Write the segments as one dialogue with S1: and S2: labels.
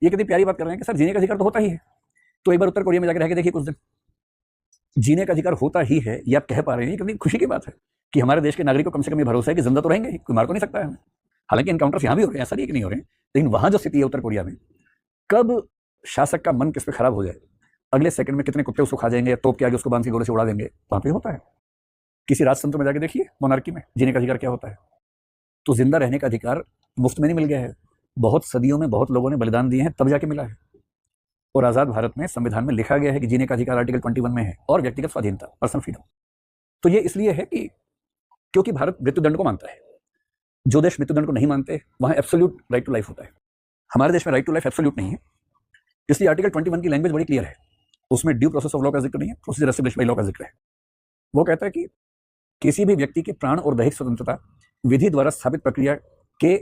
S1: ये कितनी प्यारी बात कर रहे हैं कि सर जीने का अधिकार तो होता ही है। तो एक बार उत्तर कोरिया में जाकर रह के देखिए कुछ दिन, जीने का अधिकार होता ही है, ये आप कह पा रहे हैं, कितनी खुशी की बात है कि हमारे देश के नागरिक को कम से कम ये भरोसा है कि जिंदा तो रहेंगे, कोई मार तो नहीं सकता है हमें। हालांकि इनकाउंटर्स यहाँ भी हो रहे हैं, ऐसा नहीं कि नहीं हो रहे हैं, लेकिन वहां जो स्थिति है उत्तर कोरिया में, कब शासक का मन किस पे खराब हो जाए, अगले सेकंड में कितने कुत्ते उसको खा जाएंगे या तोप के आगे उसको बांध के गोले से उड़ा देंगे, वहां पे होता है। किसी राजतंत्र में जाके देखिए, मोनार्की में जीने का अधिकार क्या होता है। तो जिंदा रहने का अधिकार मुफ्त में नहीं मिल गया है, बहुत सदियों में बहुत लोगों ने बलिदान दिए हैं तब जाके मिला है। और आजाद भारत में संविधान में लिखा गया है कि जीने का अधिकार आर्टिकल 21 में है, और व्यक्तिगत स्वाधीनता, पर्सनल फ्रीडम। तो ये इसलिए है कि क्योंकि भारत मृत्युदंड को मानता है। जो देश मृत्युदंड को नहीं मानते वहां एब्सोल्यूट राइट टू लाइफ होता है। हमारे देश में राइट टू लाइफ एब्सोल्यूट नहीं है, इसलिए आर्टिकल 21 की लैंग्वेज बड़ी क्लियर है। उसमें ड्यू प्रोसेस ऑफ लॉ का जिक्र नहीं है, प्रोसीजर एस्टैब्लिश्ड बाय लॉ का जिक्र है। वो कहता है कि किसी भी व्यक्ति के प्राण और दैहिक स्वतंत्रता विधि द्वारा स्थापित प्रक्रिया के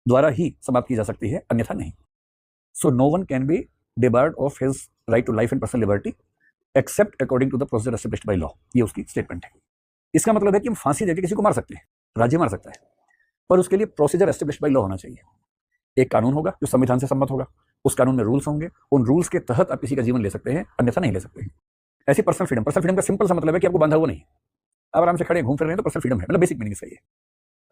S1: द्वारा ही समाप्त की जा सकती है, अन्यथा नहीं। So no one can be debarred of his right to life and personal liberty except according to the procedure established by law. ये उसकी स्टेटमेंट है। इसका मतलब है कि हम फांसी देकर किसी को मार सकते हैं, राज्य मार सकता है, पर उसके लिए प्रोसीजर एस्टैब्लिश्ड बाय लॉ होना चाहिए। एक कानून होगा जो संविधान से सम्मत होगा, उस कानून में रूल्स होंगे, उन रूल्स के तहत आप किसी का जीवन ले सकते हैं, अन्यथा नहीं ले सकते हैं। ऐसी पर्सनल फ्रीडम का सिंपल सा मतलब है कि आपको बांधा हुआ नहीं, आप आराम से खड़े घूम फिर रहे हैं, तो पर्सनल फ्रीडम है। मतलब बेसिक मीनिंग सही है।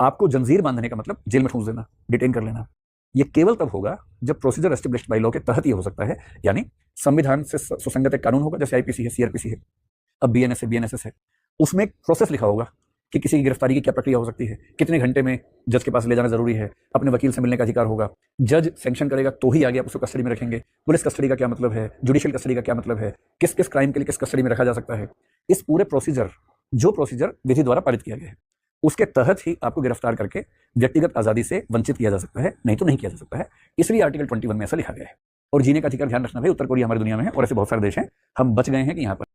S1: आपको जंजीर बांधने का मतलब जेल में ठूंस देना, डिटेन कर लेना, ये केवल तब होगा जब प्रोसीजर एस्टैब्लिश्ड बाय लॉ के तहत ये हो सकता है, यानी संविधान से सुसंगत एक कानून होगा, जैसे आईपीसी है, सीआरपीसी है, अब बीएनएस है, बीएनएसएस है। उसमें एक प्रोसेस लिखा होगा कि किसी की गिरफ्तारी की क्या प्रक्रिया हो सकती है, कितने घंटे में जज के पास ले जाना जरूरी है, अपने वकील से मिलने का अधिकार होगा, जज सैंक्शन करेगा तो ही आगे आप उसको कस्टडी में रखेंगे, पुलिस कस्टडी का क्या मतलब है, जुडिशियल कस्टडी का क्या मतलब है, किस किस क्राइम के लिए किस कस्टडी में रखा जा सकता है। इस पूरे प्रोसीजर, जो प्रोसीजर विधि द्वारा पारित किया गया है, उसके तहत ही आपको गिरफ्तार करके व्यक्तिगत आजादी से वंचित किया जा सकता है, नहीं तो नहीं किया जा सकता है। इसलिए आर्टिकल 21 में ऐसा लिखा गया है। और जीने का अधिकार ध्यान रखना भाई, उत्तर कोरिया हमारी दुनिया में है और ऐसे बहुत सारे देश हैं, हम बच गए हैं कि यहाँ पर